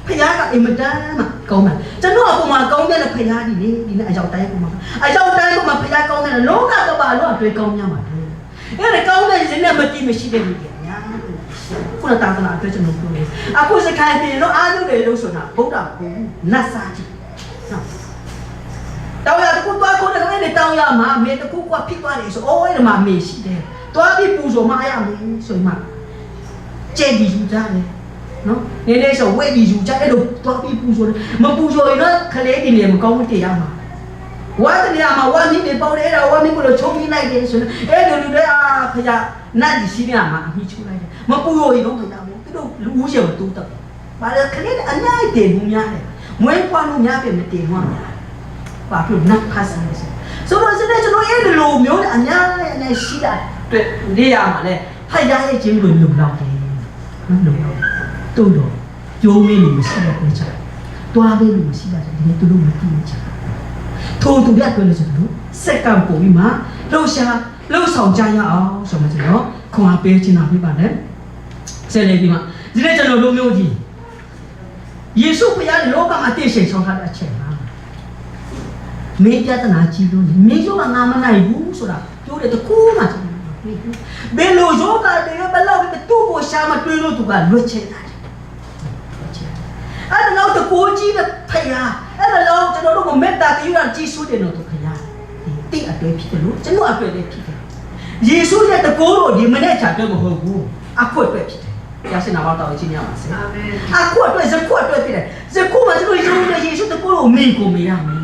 ဖခင်ကအင်မတန်မှကောင်းတယ်ကျွန်တော်အပေါ်မှာကောင်းတဲ့ဖခင်ဒီလေဒီနဲ့အရောက်တိုင်းပေါ်မှာအရောက်တိုင်းပေါ်မှာဖခင်ကောင်းတယ်လောကကပါလို့အတွေ့ကောင်းများမှာတယ်အဲ့ဒါကောင်းတဲ့ရှင်နဲ့မတိမရှိတဲ့လူတွေအများကြီးခုနတာကနာအတွက်ကျွန်တော်ပြောတယ်အခုစခိုင်းတယ်လို့အားလုံးတွေလို့ဆိုတာဗုဒ္ဓကိုနတ်စာကြီးနော်တောင်းရတခုသွားခိုးတယ်ကနေတောင်းရမှာမေတခုကဖြစ်သွားတယ်ဆိုအိုးအဲ့ဒီမှာမေရှိတယ်တွားပြီးပူဇော်မရမယ်ဆိုမှကျဲဒီယူကြတယ်နော်နေနေဆိုဝဲဒီယူကြအဲ့လိုတွားပြီးပူဇော်တယ်မပူဇော်ရင်တော့ခလေးတွေလည်းမကောင်းမတရားမှာဝါတရားမှာဝါနည်းတွေပေါတယ်အဲ့ဒါဝါနည်းကိုချုံပြီးလိုက်တယ်ဆိုတော့အဲ့လိုလူတွေဖခင်နတ်ကြီးရှိနေမှာအမိချိုးလိုက်တယ်မပူလို့ရင်တော့ဖခင်မို့သူတို့လူဦးရေမတူတော့ဘာလဲခလေးအများကြီးတင်မှုများတယ်မွေးဖွားလို့များပြီမတင်မှများဘာဖြစ်နတ်ဖတ်စမ်းနေဆိုတော့စတဲ့ကျွန်တော်အဲ့လိုမျိုးအများနဲ့ရှိတာတွေ့နေရမှာလေဖခင်ရဲ့ခြင်းကိုလုံလောက်တယ်နော်လုံလောက်တို့တော့ကြိုးမင်းလို့မရှိတော့ဘူးချာတွားပေးလို့မရှိတာဒီနေ့သူတို့မသိဘူးချာထိုးသူပြတ်ပြောလို့ဆိုတော့စက္ကန့်ပုံပြီးမှလှုပ်ရှားလှုပ်ဆောင်ကြရအောင်ဆိုမှကျွန်တော်ခွန်အားပေးချင်တာပြပါနဲ့ဆက်လက်ပြီးမှဒီနေ့ကျွန်တော်တို့မျိုးကြီးယေရှုဖခင်လောကမှာတည်ရှိန်ဆောင်ထားတဲ့အချက်ပါမေတ္တာနာကြည့်လို့မေယောကငါမနိုင်ဘူးဆိုတာပြောတယ်တကူမှကျွန်တော်ဘယ်လိုယောဂတွေဘယ်လောက်တူကိုရှာမတွေးလို့သူကလွတ်ချင်တာအဲ့ဒါတော့ကိုကြီးတဲ့ဖယားအဲ့ဒါတော့ကျွန်တော်တို့ကမေတ္တာတည်ရကြီးစုတယ်လို့သူဖယားတိအတွေ့ဖြစ်တယ်လို့ကျွန်တော်အတွေ့လည်းဖြစ်တယ်ယေရှုရဲ့တကိုးတော်ဒီမနေ့ချာတွေ့မဟုတ်ဘူးအခုအတွက်ဖြစ်တယ်ရရှိနာတော်ကြီးများပါစေအာမင်အခုအတွက်ဇခုအတွက်ဖြစ်တယ်ဇခုမှာကျွန်တော်ယုံတဲ့ယေရှုတကိုးတော်မိကိုမရမယ်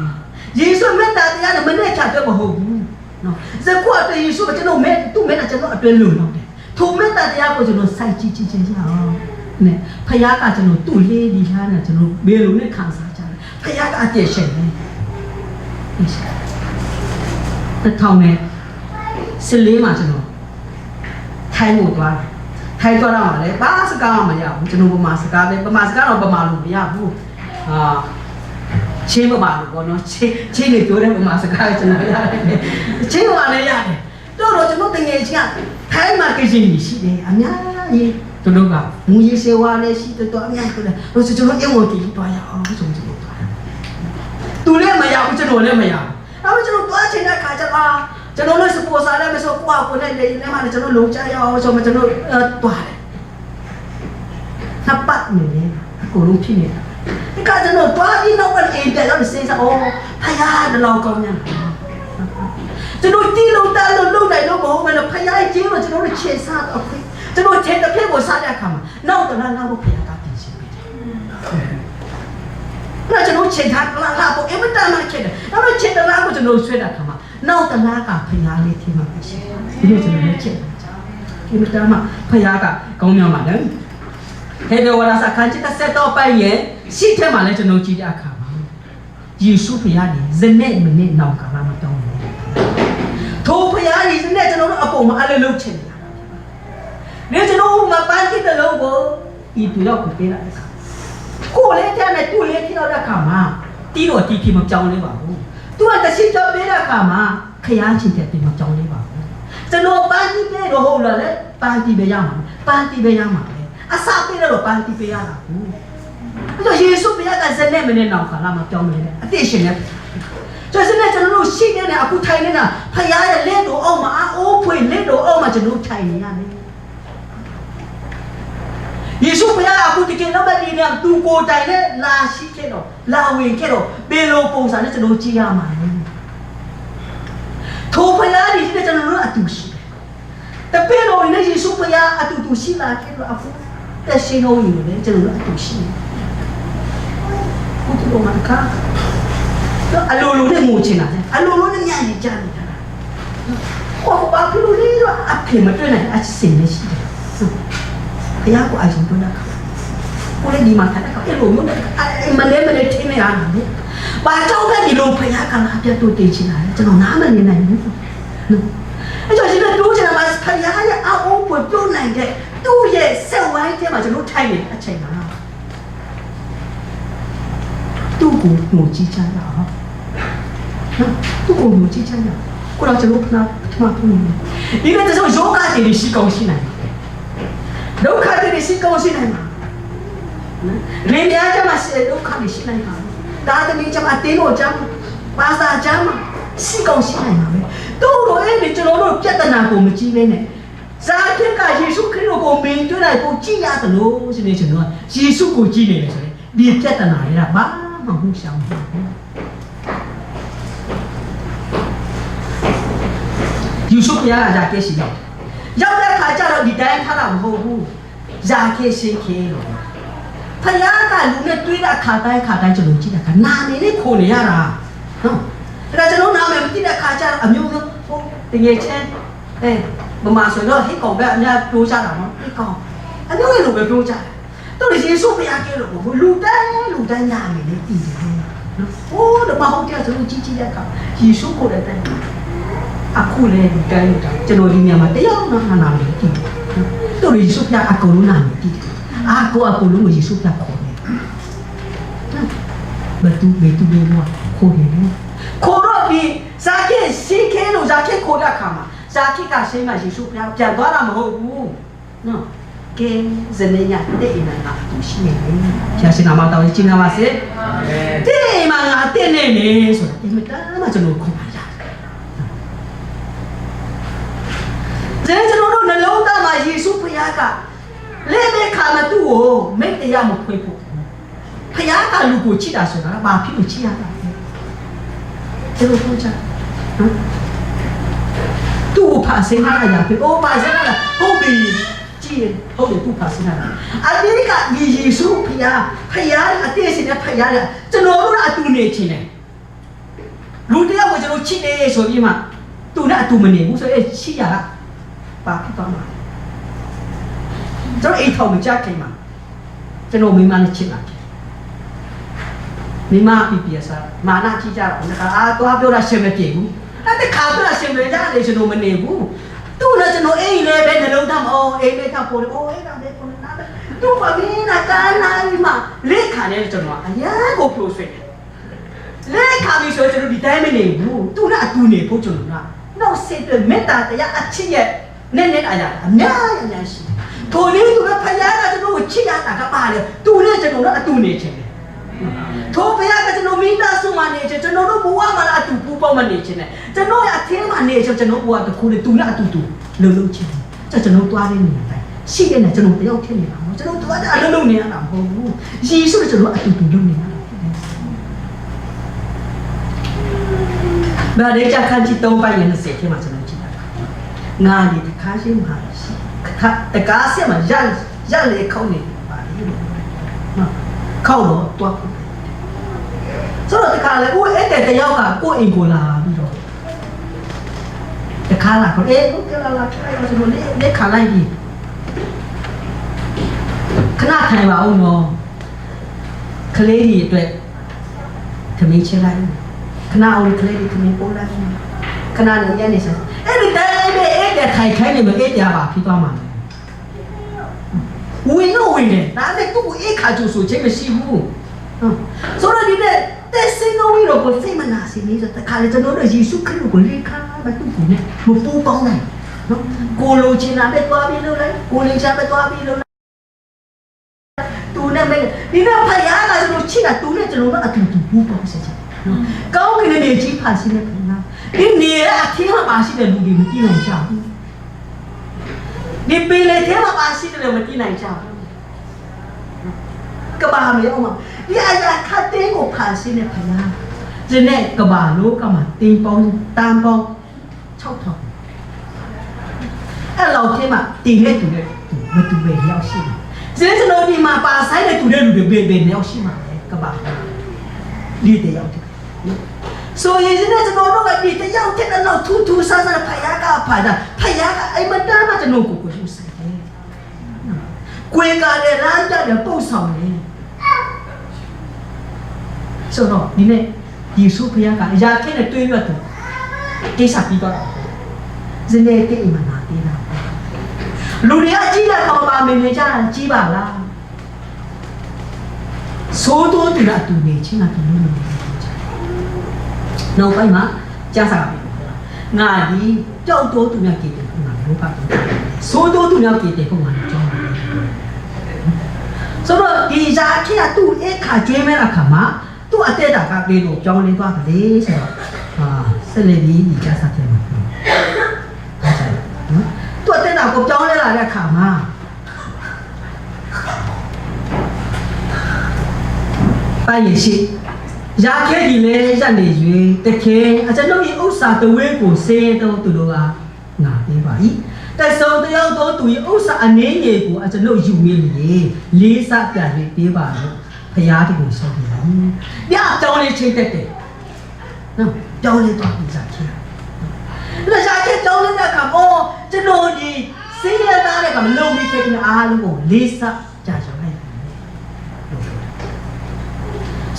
ယေရှုမေတ္တာတရားနဲ့မနေ့ချာတွေ့မဟုတ်ဘူးနော်ဇခုအတွက်ယေရှုကကျွန်တော်မဲ့သူ့မဲ့ကျွန်တော်အတွင်းလုံလောက်တယ်ထိုမေတ္တာတရားကိုကျွန်တော်စိုက်ကြည့်ချင်းရအောင်နဲ့ဖယားကကျွန်တော်သူ့လေးဒီဟာနဲ့ကျွန်တော်ဘယ်လိုနဲ့ခံစားကြလဲဖယားကအပြည့်ရှိတယ်တထောင်နဲ့14မှာကျွန်တော်ထိုင်းကိုသွားထိုင်းသွားတော့မှလည်းဘာစကားမှမရဘူးကျွန်တော်ဗမာစကားပဲဗမာစကားတော့ဗမာလို့မရဘူးချင်းဗမာလို့ပေါ့နော်ချင်းနေပြောတဲ့ဗမာစကားကျွန်တော်ရတယ်ချင်းဗမာလည်းရတယ်တော့ကျွန်တော်တကယ်ချင်းထိုင်းမှာကိစ္စရှိတယ်အများကြီးသူတို့ကငွေစေဝါလည်းရှိတော့အများကြီးတယ်လို့ကျွန်တော်အင်ဝတီတွားရအောင်ဆိုကျွန်တော်တွားသူလည်းမရဘူးကျွန်တော်လည်းမရဘူးအဲ့တော့ကျွန်တော်တွားချင်တဲ့ခါကျတော့ကျွန်တော်လည်းစပိုစာလည်းမဆိုကိုနဲ့လေနဲ့မှလည်းကျွန်တော်လုံချရအောင်ဆိုမှကျွန်တော်တွားတယ်နှစ်ပတ်နေတယ်အကုန်လုံးဖြစ်နေတာဒီကကျွန်တော်တွားပြီးတော့အိမ်ပြန်တော့စဉ်းစားအော်ဖယားတလောကောင်းညာကျွန်တော်တီးလုံးတားလုံးလုံးနိုင်လို့မဟုတ်ဘူးဖယားကြီးတော့ကျွန်တော်တို့ခြေစားတော့ကျွန်တော်ချက်တစ်ဖက်ကိုစားတဲ့အခါမှာနောက်တလားနောက်ဖို့ဖယားကပြင်ဆင်ပေးတယ်။အဲ့ကျွန်တော်ချက်ထားလာဖို့အမတန်မှချက်တယ်။နောက်ချက်တလားကိုကျွန်တော်ဆွဲတဲ့အခါမှာနောက်တလားကဖယားလေးထင်မှာရှိတယ်။ဒီလိုကျွန်တော်ချက်တယ်။အမတန်မှဖယားကကောင်းမြောက်ပါလေ။ဟေဘဝရစာခန်းချစ်တဲ့တော့ပိုင်ရဲ့ရှိထဲမှာလည်းကျွန်တော်ကြည့်တဲ့အခါမှာယေရှုဖယားကြီးဇနဲ့မနဲ့နောက်ကလာမတောင်းဘူး။ထိုဖယား ဒီစနဲ့ကျွန်တော်တို့အပေါ်မှာအဲ့လိုလုပ်ချင်နေတာလေကျွန်တော်မှာပန်းတိတဲ့လုံးကိုဒီတူရောက်ကိုပေးလိုက်ကိုလေတဲ့နဲ့တူလေထိတော့တဲ့ခါမှာတီးတော့တီးဖြစ်မကြောင်းလေးပါဘူးသူကတရှိတော့ပေးတဲ့ခါမှာခရမ်းချင်တဲ့ပြင်မကြောင်းလေးပါဘူးကျွန်တော်ပန်းတိပေးတော့ဟုတ်လားလေပန်းတိပေးရမှာပန်းတိပေးရမှာလေအစားပေးတော့ပန်းတိပေးရတာဘူးအဲ့တော့ယေရှုဘုရားကဇနဲ့မနဲ့နောက်ခါလာမှာပြောင်းနေတယ်အတိရှင်နဲ့ကျစနေကျွန်တော်တို့ရှိနေတဲ့အခုထိုင်နေတာဖခင်ရဲ့လက်တော်အောက်မှာအိုးဖွင့်လက်တော်အောက်မှာကျွန်တော်ထိုင်နေရတယ်ယေရှုဘုရားအခုဒီကနေ့တော့ဒီနေ့သူကိုယ်တိုင်နဲ့လာရှိခဲ့တော့လာဝင်ခဲ့တော့ဘယ်လိုပုံစံနဲ့ကျွန်တော်ကြည့်ရမှာလဲထိုဖခင်ဒီနေ့ကျွန်တော်တို့အတူရှိတယ်တပည့်တော်နဲ့ယေရှုဘုရားအတူတူရှိလာခဲ့တော့အခုတက်ရှင်တော်ယူတယ်ကျွန်တော်တို့အတူရှိတယ်ဘုရားတော်မှာကအလိုလိုနဲ့ငိုချင်တာအလိုလိုနဲ့ညံ့ညကြနေတာဟောဘာဖြစ်လို့လဲတော့အဖေမတွေ့နိုင်အစင်နေရှိတယ်ဘုရားကိုအရင်တွေ့တာကိုလည်းဒီမှာထားတာအဲ့လိုမျိုးမလဲထင်းနေရတာလေဘာကြောင့်လဲဒီလိုဘုရားကလာပြတ်တို့တည်ချင်တာလဲကျွန်တော်နားမနေနိုင်ဘူးအဲ့တော့ဒီလိုတို့ချင်တာမှာဘုရားရဲ့အအောင်ပွင့်တို့နိုင်တဲ့သူ့ရဲ့ဆက်ဝိုင်းထဲမှာကျွန်တော်ထိုင်နေတဲ့အချိန်မှာသူ့ကိုငိုကြည့်ချင်တာသူ့ကိုငိုကြည့်ချင်တာကိုတော့ကျွန်တော်ဖနာထမဖူးနေဒီကတည်းကယောဂတည်းရှိကောင်းရှိနိုင်ဒုက္ခတည်းရှိကောင်းရှိနိုင်မှာရေမြားကြမှာဒုက္ခတည်းရှိနိုင်မှာဒါတမီးကြမှာတင်းကိုကြမှာပါစာကြမှာရှိကောင်းရှိနိုင်မှာပဲတို့တော့အဲ့ဒီကျွန်တော်တို့ပြဿနာကိုမကြည့်နဲ့ဇာတိကယေရှုခရစ်တော်ကိုမင်းတွေ့လိုက်ကိုကြည့်ရတယ်လို့ဆိုနေကျွန်တော်ယေရှုကိုကြည့်နေတယ်ဆိုရင်ဒီပြဿနာတွေကဘာမှမဟုတ်ဆောင်ဘူးယေရှုဘုရားကဇာတိရှိရောက်တဲ့ခါကျတော့ဒီတိုင်းထားတာမဟုတ်ဘူးဇာတိရှိခေလို့ဘုရားကလူနဲ့တွေ့တဲ့ခါတိုင်းကျွန်တော်ကြည့်တာကနာနေနဲ့ခုန်နေရတာနော်ဒါကျွန်တော်နာမည်မသိတဲ့ခါကျတော့အမျိုးမျိုးဟိုတကယ်ချင်းမမဆိုတော့ဟိတ်ကောင်ပဲအများပြောကြတာနော်ဟိတ်ကောင်အမျိုးမျိုးလိုပဲပြောကြတယ်တို့ယေရှုဘုရားကလို့လူတိုင်းနာနေနဲ့တည်တယ်နော်ဟိုတော့မဟုတ်တဲ့ကျွန်တော်ကြည့်တဲ့အခါယေရှုကိုလည်းတိုင်းအခုလည်းဒီတိုင်းကျွန်တော်ဒီညမှာတယောက်နာနေတည်တယ်တို့ယေရှုဘုရားအကုန်လုံးနာနေတည်တယ်အကုန်လုံးယေရှုဘုရားခေါ်တယ်ဘယ်သူဘယ်ခေါ်တယ်ခေါ်တော့ဒီဇာတိရှိခဲလို့ဇာတိခေါ်တဲ့အခါမှာဇာတိကရှိမှယေရှုဘုရားပြန်သွားတာမဟုတ်ဘူးနော်ကဲဇနေညာတဲ့အင်နာတူရှိနေတယ်။ကျရှင်နာမတော်ကြီးကြီးနာပါစေ။အာမင်။တဲ့မှာငါတဲ့နေနေဆိုတာဒီမတမ်းမှကျွန်တော်ခေါ်ပါရတယ်။ကျွန်တော်တို့နှလုံးသားမှာယေရှုဘုရားကလက်မဲ့ခါမတူကိုမိတ်တရားမဖွင့်ဖို့ဘုရားကလူကိုချစ်တာဆိုတာဘာဖြစ်လို့ချစ်ရတာလဲ။ကျွန်တော်ပြောချင်နော်။သူ့ကိုဖာစင်းလာရပြီ။ဖာစင်းလာဟုတ်ပြီ။ကြည့်ဟုတ်တယ်သူ့ဖာစင်းလာ။အမေရိကဒီယေရှုဘုရားအသေးစင်တဲ့ဘုရားကကျွန်တော်တို့ကအတူနေချင်တယ်။လူတယောက်ကိုကျွန်တော်ချစ်နေဆိုပြီးမှသူနဲ့အတူမနေဘူးဆိုရင်ချစ်ရတာပါဖြစ်သွားမှာ။ကျွန်တော်အိမ်ထောင်မကြခင်မှာကျွန်တော်မိမနဲ့ချစ်လာတယ်။မိမပြပြစားမာနကြည့်ကြတော့သွားပြောတာရှင်မပြေဘူး။အဲ့ဒါခါပြောတာရှင်မကြတယ်ကျွန်တော်မနေဘူး။သူ့နဲ့ကျွန်တော်အိမ်လေးပဲနှလုံးသားမအောင်အိမ်လေးကပေါ်တယ်အိုးအဲ့ဒါလေးပေါ်နေတာသူ့မမင်းနာကားနိုင်မှာလက်ခံတယ်ကျွန်တော်အရန်ကိုပြိုဆွဲတယ်လက်ခံပြီးဆိုကျွန်တော်ဒီတိုင်းမနေဘူးသူ့နဲ့အတူနေဖို့ကျွန်တော်ကနောက်ဆက်တဲ့မေတ္တာတရားအချစ်ရဲ့နဲ့အရာအများရှိထိုနည်းသူကဖယားကကျွန်တော်ကိုချစ်ရတာကပါလေသူနဲ့ကျွန်တော်တို့အတူနေချင်တယ်ထိုဖယားကကျွန်တော်မိသားစုမှာနေချင်ကျွန်တော်တို့ဘဝမှာအတူပူပေါင်းမနေချင်တယ်ကျွန်တော်ရဲ့အထင်းမှာနေချင်ကျွန်တော်ဘဝတခုနဲ့သူနဲ့အတူလုံချင်တယ်ကျွန်တော်တွားနေတယ်ရှိတယ်နဲ့ကျွန်တော်တယောက်ဖြစ်နေတာမဟုတ်ကျွန်တော်တွားတဲ့အလုံးလုံးနေရတာမဟုတ်ဘူးယေရှုကျွန်တော်အတူလုံနေရတာဘာလဲကြခန်းချီ3ပိုင်းနဲ့10ထဲမှာကျွန်တော်ကြည့်တာငါဒီတစ်ခါရှင်းမှာတကားဆက်မှာရလေခေါင်းနေပါလေနော်ခေါင်းတော့တွားဆိုတော့တခါလေကိုအဲ့တဲ့တယောက်ကကိုအိမ်ကိုလာပြီးတော့တခါလာခေါ်ဟုတ်ကဲ့လာခိုင်းတော့လက်ခါလိုက်ပြီခဏထိုင်ပါဦးနော်ကလေးကြီးအတွက်ခမင်းချလိုက်ခဏအောင်ကလေးကြီးခမင်းပို့လိုက်ခဏနေရနေစအဲ့ဒီတိုင်း แต่ไทยแค่เนี่ยมันเดียบาพี่ตัวมันวิ่งโน่วิ่งเลยนั่นเนี่ยตู้ขาจูสูเช็คไปชิบูส่วนนี้เนี่ยแต่สิ่งโน่วิ่งเราก็เสียมันน่าสิ่งนี้แต่ขาเลยจะโน่นเลยยิสุคริสต์ก็เลี้ยข้าไปตู้กูเนี่ยมันปูปองเลยกูรู้ชินะไปตัวพี่เลยกูเลี้ยชาไปตัวพี่เลยตูเนี่ยไม่นี่เนี่ยพยายามจะรู้ชินะตูเนี่ยจะรู้ว่าตูปูปองเสียจ้ะก้าวขึ้นเนี่ยจีพันสิเนี่ยพยายามนี่เนี่ยอาทิตย์มาบ้าสิเนี่ยดูดีมันที่ไหนจ้านี่ปีเลยเที่ยวมาบ้าสิเนี่ยมันที่ไหนจ้ากระบาไม่เอามานี่อาจารย์ข้าเต้งอกผ่านสิเนี่ยพยายามจะเนี่ยกระบาลูกกระมาตีปองตามปองชอบทองไอ้เราเที่ยวมาตีเนี่ยตูเนี่ยตูมาตูเบลล์สิจะเนี่ยจะโดนดีมาป่าใส่เนี่ยตูเนี่ยดูเบลล์เนี่ยสิมาเนี่ยกระบาดีเดียว所以现在这个那个你的要听的老突突杀杀的拍牙嘎拍的拍牙嘎哎么那么就弄过去噻，国家的人家的不少呢，是喏，你呢，艺术拍牙嘎，牙听的对了的，给啥比较了？现在给你们拿的了，路里阿几了，好吧，没没家几把啦，所多的啦，都没钱啊，都没没。nấu cái má cha sao bị ngài đi châu tố tụi nhau kỳ tiền không làm đâu cả số tố tụi nhau kỳ tiền không làm cho sau đó đi ra khi là tụi ấy khả chơi mấy là khả má tụi ở đây đã gặp đi đồ cho nên qua cái đấy sẽ lấy đi cha sao thế mà tụi ở đây đã gặp cho nên là khả má bài gì giá cái gì này giá này gì,แต่แค่อาจจะน้อยอุตสาหตัวเวกุเซ่ตัวตัวละงาดีไปแต่ส่วนตัวตัวอุตสาหอันนี้เนี่ยกูอาจจะน้อยอยู่เงี้ยลิซ่าเปลี่ยนดีไปพยาที่กูชอบเนี่ยเนี่ยเจ้าเนี่ยเชื่อแต่นะเจ้าเนี่ยตัวนี้giáแค่แล้วgiáแค่เจ้าเนี่ยนะครับโอ้จะน้อยดีเสียดายเลยกับมันลงไม่แค่ที่อาลูกลิซ่าจะชอบให้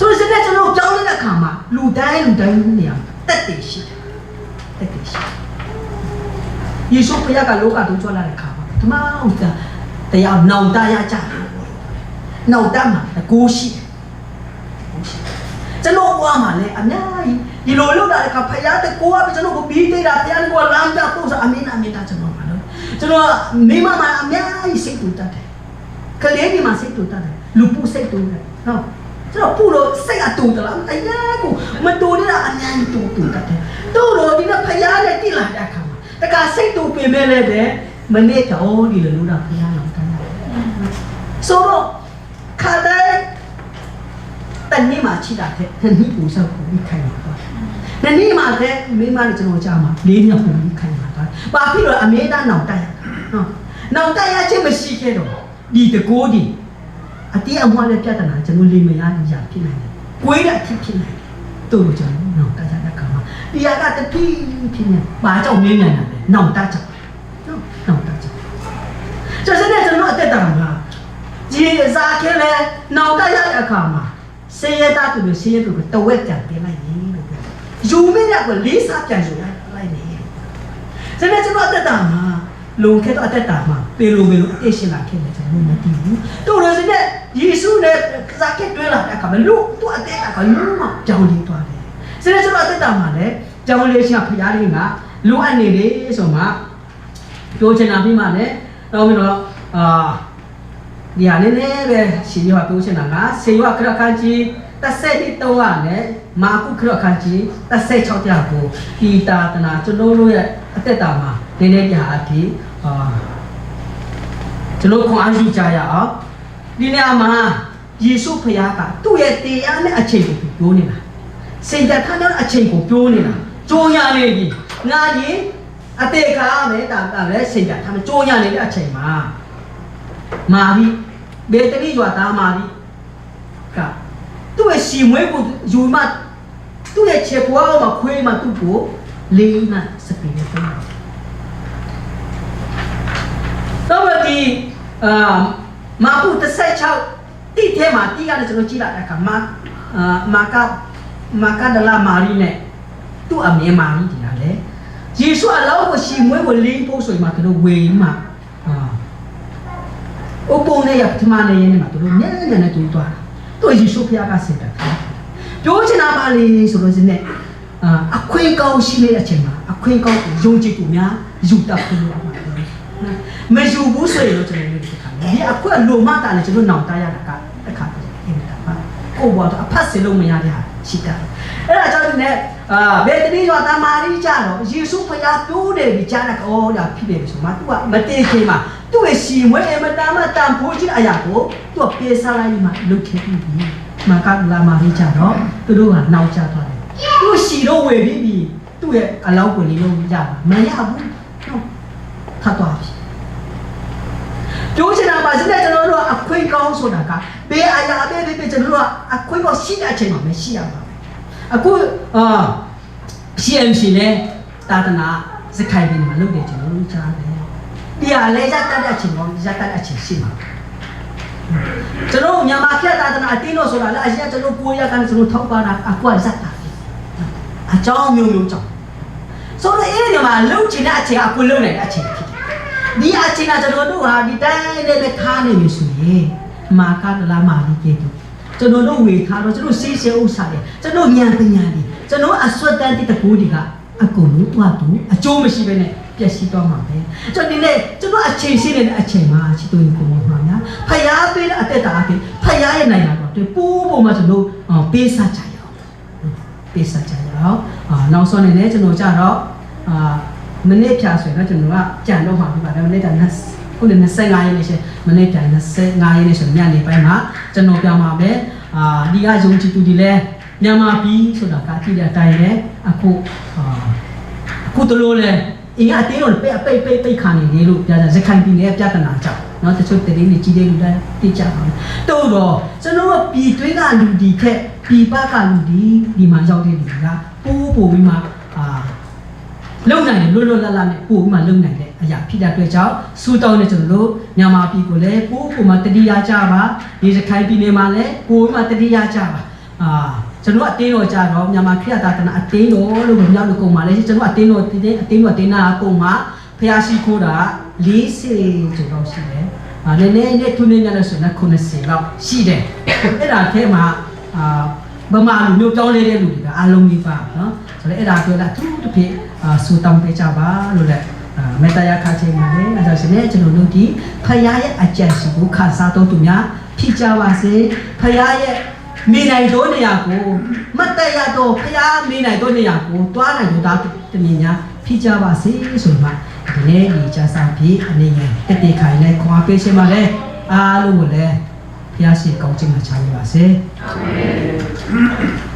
所以现在这种教你来看嘛，路带那样，得得些，得得些。有时候不要把路卡都做来看嘛，他妈的，得要脑袋要加，脑袋嘛，得高些，高些。这路过嘛嘞，俺呀，一路路来看，พยายามแต่过啊，这路过比对啦，พยายาม过拦着，都是阿弥阿弥达这路嘛喽，这路没嘛嘛，俺呀，一谁都得的，可怜你嘛谁都得的，路不谁都的，喏。เราพูดเราใส่ตูตละไอ้ยากูมันตูนี่ละอันนี้ตูกันเถอะตูเราดีนะพยานเนี่ยที่หลังได้คำแต่การใส่ตูเปลี่ยนเลยเด้มันเนี่ยจะโอ้ดีเลยรู้นะพยานเราทำได้โซ่ขาดได้แต่นี่มาชิดาเถอะแต่นี่กูเศร้ากูมีใครมาบ้างแต่นี่มาเถอะไม่มาจะโน้จ้ามาเลี้ยงกูมีใครมาบ้างบางทีเราอเมริกาหนาวใจหนาวใจอะเชื่อไม่สิแค่หรอดีแต่กูดีအတီးအမွှားနဲ့ပြဿနာကျွန်တော်လိမရရဖြစ်နိုင်တယ်။ကိုယ်ကအဖြစ်ဖြစ်နိုင်တယ်။တို့ကျွန်တော်နောက်တကြတဲ့ခါမှာတရားကတဖြည်းဖြည်းနဲ့ဘာကြောင့်နင်းနေတာလဲ။နောက်တကြ။နောက်တကြ။ကျစတဲ့ကျွန်တော်အသက်တာမှာဒီစားခဲလဲနောက်တရတဲ့အခါမှာဆေးရတာတူလို့ဆေးရတူကိုတဝက်ပြန်ပေးလိုက်ရင်လို့ပြော။ယူမင်းကလေးစားပြန်ယူလိုက်နေ။ကျတဲ့ကျွန်တော်အသက်တာမှာลุงแค่ต้องอัตตามาเป็นลุงเอชิลาแค่เนี่ยจะลุงมาตีตัวเราเนี่ยยิสุเนี่ยจะแค่ด้วยล่ะนะครับมันลูกตัวอัตตาก็ลูกมาเจ้าดีตัวเลยเสร็จแล้วอัตตามาเนี่ยเจ้าเลยเชื่อพยาดีนะลูกอันนี้เลยสมมาโจชนะพี่มาเนี่ยเราไม่รู้เดี๋ยวนี้เนี่ยเลยสิ่งที่ว่าโจชนะนะสิ่งว่าคราคันจีแต่เสร็จที่ตัวเนี่ยมาคุคราคันจีแต่เสร็จชอบที่อากูที่ตาตนาจนโน้นเลยอัตตามาเนี่ยจะหาที่ကျွန်တော်ခွန်အားယူကြရအောင်ဒီနေရာမှာယေရှုဖခင်ကသူ့ရဲ့တရားနဲ့အချိန်ကိုပြောနေတာစိတ်ဓာတ်ထားတဲ့အချိန်ကိုပြောနေတာကြိုးရနေပြီငါကြီးအတေခါပဲတာကလည်းစိတ်ဓာတ်ထားမကြိုးရနေတဲ့အချိန်မှာမာရီဘေတရီရွာသားမာရီကသူ့ရဲ့ရှီမွေးကိုယူမှသူ့ရဲ့ခြေပွားမှာခွေးမှသူ့ကိုလေးနာစပင်းနဲ့တော့ဒီမာပုတဆက်ချောက်တိထဲမှာတိရတယ်ကျွန်တော်ကြည့်လိုက်တဲ့အခါမာကဒလာမာရီနဲ့သူ့အမေမာရီဒီကလည်း耶稣啊老个是每个灵波水嘛都为嘛我帮你呀他妈的人嘛都年年的多都耶稣不要个谁的表现那把哩说的是呢啊亏高心的钱嘛啊亏高用这股呀用到不了嘛没有不水了就那个看你啊亏罗马的就脑袋呀那个那看的嘛我话都啊怕死了没呀的哈是的အဲ့ဒါကြောင့်ねဘယ်တနည်းဆိုတာတမာရီကြတော့ယေရှုဖခင်တိုးတယ်ဒီကြားတဲ့အော်ဒါဖြစ်တယ်ဆိုမှ तू ကမတည်ခင်မှာသူ့ရဲ့စီမွေးအမတမ်းတန်ဖိုးခြင်းအရာကို तू ကပေးစားလိုက်မှလုခဲ့ပြီးမကလာမာရီကြတော့သူတို့ကနောက်ကျသွားတယ်သူစီတော့ဝယ်ပြီးသူ့ရဲ့အလောက်ကိုလေးလုံးရမှာမရဘူးနော်ထပ်သွားပြီပြောချင်တာပါစတဲ့ကျွန်တော်တို့အခွင့်ကောင်းဆိုတာကဘေးအရာဘေးကျွန်တော်တို့ကအခွင့်ကောင်းရှိတဲ့အချိန်မှာမရှိရပါအခုCMC နဲ့တာတနာစခိုင်ပြီးမှလုပ်တယ်ကျွန်တော်တို့ကြားတယ်ဒီဟာလဲရတတ်တဲ့အချိန်တော့ရတတ်တဲ့အချိန်ရှိမှာကျွန်တော်မြန်မာခေတ်တာတနာအတင်းလို့ဆိုတာလဲအရင်ကျွန်တော်ကိုရကန်ကျွန်တော်ထောက်ပါတာအခုကဇက်တာအကြောင်းမျိုးကြောင့်ဆိုတော့အဲ့ဒီမှာလုပ်ချင်တဲ့အချိန်အခုလုပ်နေတဲ့အချိန်ဖြစ်တယ်ဒီအချိန်ကကျွန်တော်တို့ဟာဒီတိုင်းနဲ့ပဲထားနေပြီဆိုရင်မာကတလာမာကြီးကေတူကျွန်တော်တို့ဝေထားတော့ကျွန်တော်စေးစေးဥစ္စာတွေကျွန်တော်ဉာဏ်ပညာတွေကျွန်တော်အစွတ်တန်းတဲ့တကူတွေကအကုန်လုံးတွားတူအကျိုးမရှိဘဲနဲ့ပျက်စီးသွားမှာပဲကျွန်တော်ဒီနေ့ကျွန်တော်အချိန်ရှိနေတဲ့အချိန်မှာချစ်သူကိုမောမှာညာဖယားပေးတဲ့အသက်တာအပြင်ဖယားရဲ့နိုင်လာတော့ပိုးပုံမှာကျွန်တော်ပေးစားကြရအောင်ပေးစားကြရအောင်နောက်ဆုံးနေနဲ့ကျွန်တော်ကြတော့မနေ့ဖြာဆိုရင်တော့ကျွန်တော်ကကြံတော့မှာပြပါတယ်မနေ့ကခုန25ရက်နေ့ရှင်မနေ့ပြန်25ရက်နေ့ဆိုညနေပိုင်းမှာကျွန်တော်ပြောမှာပဲဒီကယုံကြည်သူတွေလည်းမြန်မာပြည်ဆိုတာကကြည့်တဲ့အတိုင်းပဲအခုတလို့လဲအင်းအတင်းတော့ပိတ်ခါနေတယ်လို့ပြောတာဇခိုင်ပြည်နယ်ပြဿနာကြောင့်เนาะတချို့တရင်တွေကြီးတဲ့လူတွေသိကြပါမယ်တော့ကျွန်တော်တို့ပြည်တွင်းကလူဒီခက်ပြည်ပကလူဒီမှာရောက်တဲ့လူတွေကပို့ပြီးမှလုံနိုင်တယ်လွတ်လပ်နဲ့ပို့ပြီးမှလုံနိုင်တယ်အရာဖြစ်တဲ့အတွက်ကြောင့်စူတောင်းနေကျွန်တော်တို့မြန်မာပြည်ကိုလည်းပို့မှတတိယကြပါဒီစခိုင်ပြည်နယ်မှာလည်းပို့မှတတိယကြပါကျွန်တော်အတင်းတော်ကြတော့မြန်မာခရစ်ယာန်အတင်းတော်လို့ပြောလို့ကုန်ပါလေကျွန်တော်အတင်းတော်တင်းနာကုန်မှာဖျားရှိခိုးတာ40ကျော်တော့ရှိတယ်နည်းနည်းထုံနေကြလို့ဆိုတော့90လောက်ရှိတယ်အဲ့ဒါထဲမှာဗမာလူမျိုးပြောင်းလဲတဲ့လူတွေကအားလုံးကြီးပါနော်ဆိုတော့အဲ့ဒါပြောတာသူတစ်ဖြစ်စူတောင်းပေးကြပါလို့လည်းမေတ္တာရခါချင်းပါလေအဲဒါဆိုရင်ကျွန်တော်တို့ဒီဖယားရဲ့အကြံစီကိုခါစားတော့သူများဖြစ်ကြပါစေဖယားရဲ့မိနိုင်တော့နေရာကိုမတ်တရားတော့ဖယားမိနိုင်တော့နေရာကိုတွားနိုင်တော့တမင်များဖြစ်ကြပါစေဆိုမှဒီနေ့ဒီကြဆာပြီးအနေနဲ့တက်တေခိုင်နဲ့ခွာပေးရှင်ပါလေအားလုံးကိုလည်းဖယားရှိကောင်းချီးမှာချမ်းသာပါစေအာမင်